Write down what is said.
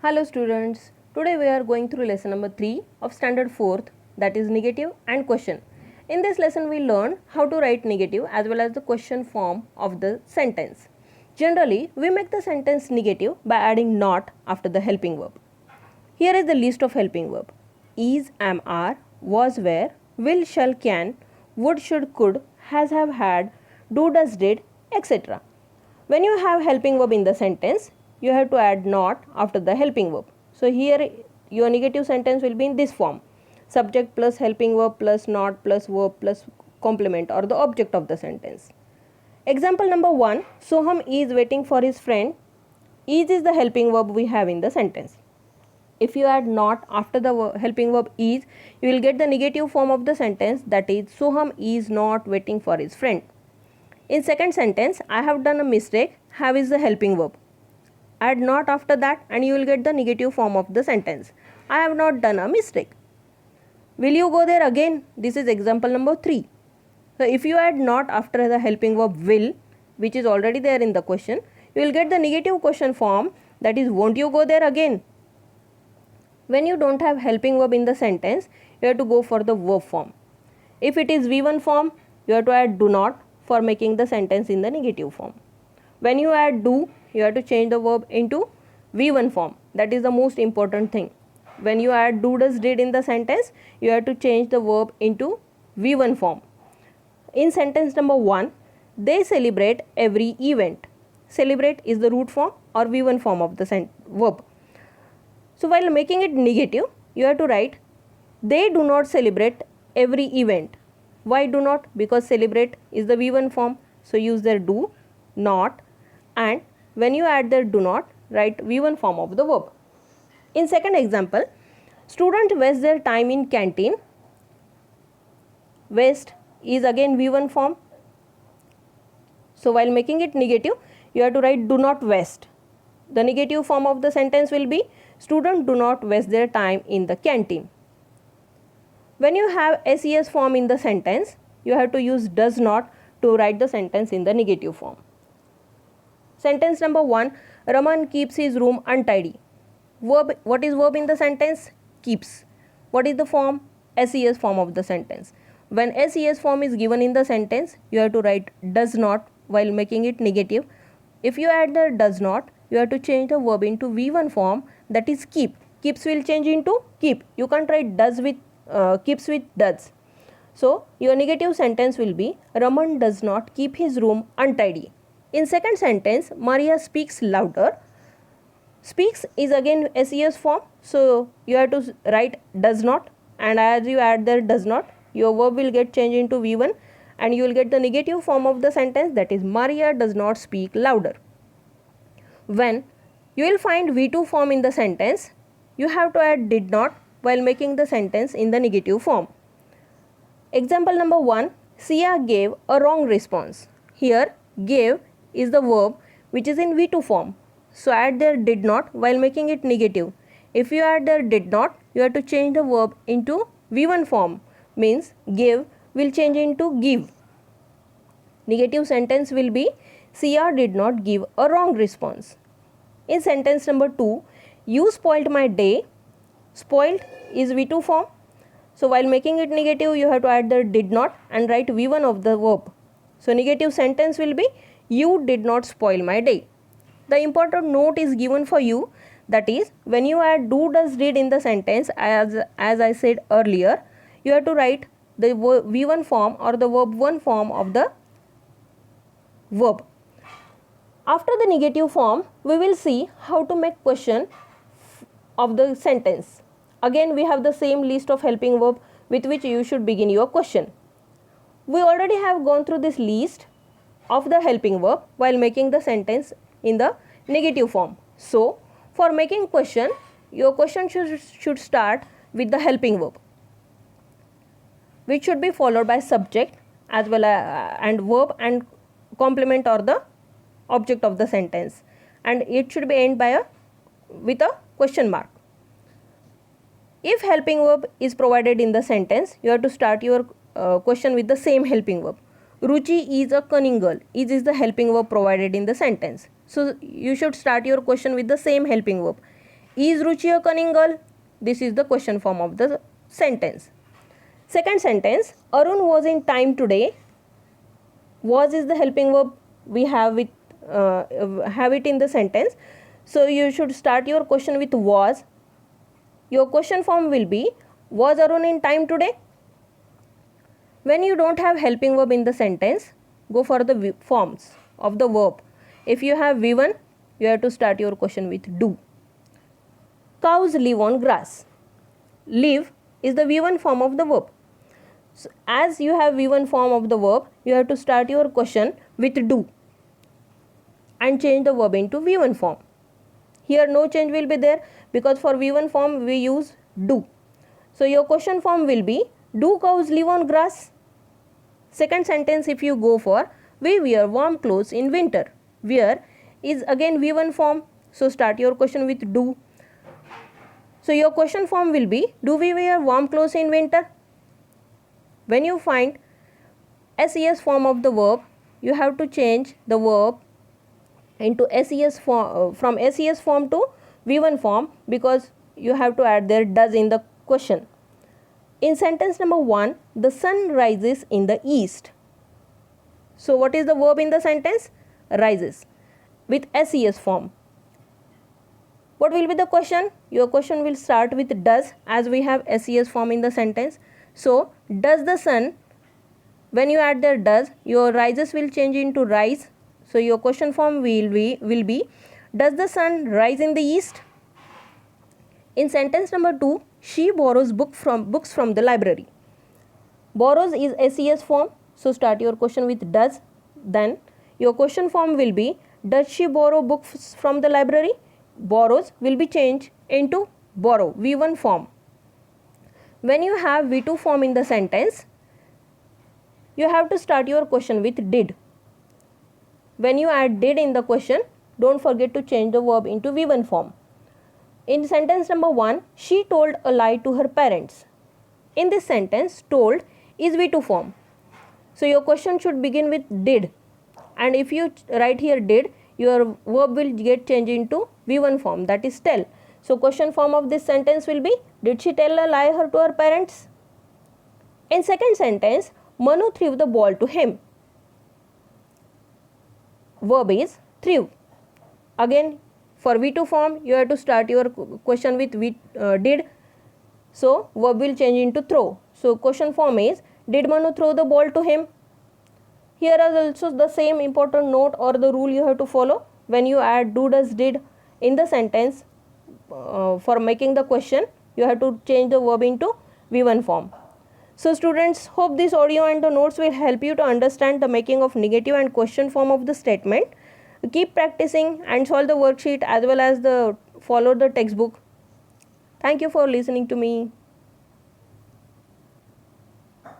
Hello students, today we are going through lesson number 3 of standard 4th, that is negative and question. In this lesson we learn how to write negative as well as the question form of the sentence. Generally, we make the sentence negative by adding not after the helping verb. Here is the list of helping verb. Is, am, are, was, were, will, shall, can, would, should, could, has, have, had, do, does, did, etc. When you have helping verb in the sentence, you have to add not after the helping verb. So here your negative sentence will be in this form. Subject plus helping verb plus not plus verb plus complement or the object of the sentence. Example number 1, Soham is waiting for his friend. Is the helping verb we have in the sentence. If you add not after the helping verb is, you will get the negative form of the sentence, that is Soham is not waiting for his friend. In second sentence, I have done a mistake. Have is the helping verb. Add not after that and you will get the negative form of the sentence. I have not done a mistake. Will you go there again? This is example number 3. So if you add not after the helping verb will, which is already there in the question, you will get the negative question form, that is won't you go there again? When you don't have helping verb in the sentence, you have to go for the verb form. If it is V1 form, you have to add do not for making the sentence in the negative form. When you add do, you have to change the verb into V1 form. That is the most important thing. When you add do, does, did in the sentence, you have to change the verb into V1 form. In sentence number 1, they celebrate every event. Celebrate is the root form or V1 form of the verb. So while making it negative, you have to write they do not celebrate every event. Why do not? Because celebrate is the V1 form. So use their do, not, and when you add their do not, write V1 form of the verb. In second example, student waste their time in canteen. Waste is again V1 form. So while making it negative, you have to write do not waste. The negative form of the sentence will be students do not waste their time in the canteen. When you have SES form in the sentence, you have to use does not to write the sentence in the negative form. Sentence number 1, Raman keeps his room untidy. Verb, what is verb in the sentence? Keeps. What is the form? SES form of the sentence. When SES form is given in the sentence, you have to write does not while making it negative. If you add the does not, you have to change the verb into V1 form, that is keep. Keeps will change into keep. You can't write does with keeps with does. So your negative sentence will be Raman does not keep his room untidy. In second sentence, Maria speaks louder. Speaks is again SES form, so you have to write does not, and as you add there does not, your verb will get changed into V1 and you will get the negative form of the sentence, that is Maria does not speak louder. When you will find V2 form in the sentence, you have to add did not while making the sentence in the negative form. Example number 1, Sia gave a wrong response. Here gave is the verb which is in V2 form. So add there did not while making it negative. If you add there did not, you have to change the verb into V1 form, means give will change into give. Negative sentence will be Sia did not give a wrong response. In sentence number 2, you spoiled my day. Spoiled is V2 form. So while making it negative, you have to add the did not and write V1 of the verb. So negative sentence will be you did not spoil my day. The important note is given for you, that is when you add do, does, did in the sentence, as I said earlier, you have to write the V1 form or the verb 1 form of the verb. After the negative form, we will see how to make question of the sentence. Again, we have the same list of helping verb with which you should begin your question. We already have gone through this list of the helping verb while making the sentence in the negative form. So, for making question, your question should start with the helping verb, which should be followed by subject as well and verb and complement or the object of the sentence, and it should be end by with a question mark. If helping verb is provided in the sentence, you have to start your question with the same helping verb. Ruchi is a cunning girl. Is the helping verb provided in the sentence. So you should start your question with the same helping verb. Is Ruchi a cunning girl? This is the question form of the sentence. Second sentence, Arun was in time today. Was is the helping verb. We have it in the sentence. So you should start your question with was. Your question form will be, was Arun in time today? When you don't have helping verb in the sentence, go for the forms of the verb. If you have V1, you have to start your question with do. Cows live on grass. Live is the V1 form of the verb. So as you have V1 form of the verb, you have to start your question with do and change the verb into V1 form. Here no change will be there because for V1 form we use do. So your question form will be, do cows live on grass? Second sentence, if you go for, we wear warm clothes in winter. Wear is again V1 form. So start your question with do. So your question form will be, do we wear warm clothes in winter? When you find SES form of the verb, you have to change the verb into SES form, from SES form to V1 form, because you have to add their does in the question. In sentence number 1, the sun rises in the east. So what is the verb in the sentence? Rises with SES form. What will be the question? Your question will start with does, as we have SES form in the sentence. So does the sun, when you add the does, your rises will change into rise. So your question form will be does the sun rise in the east? In sentence number 2, she borrows books from the library. Borrows is SES form. So start your question with does. Then your question form will be, does she borrow books from the library? Borrows will be changed into borrow, V1 form. When you have V2 form in the sentence, you have to start your question with did. When you add did in the question, don't forget to change the verb into V1 form. In sentence number 1, she told a lie to her parents. In this sentence, told is V2 form. So your question should begin with did. And if you write here did, your verb will get changed into V1 form, that is tell. So question form of this sentence will be, did she tell a lie to her parents? In second sentence, Manu threw the ball to him. Verb is threw. Again, for V2 form, you have to start your question with did. So verb will change into throw. So question form is, did Manu throw the ball to him? Here is also the same important note or the rule you have to follow. When you add do, does, did in the sentence, for making the question, you have to change the verb into V1 form. So students, hope this audio and the notes will help you to understand the making of negative and question form of the statement. Keep practicing and solve the worksheet as well as follow the textbook. Thank you for listening to me.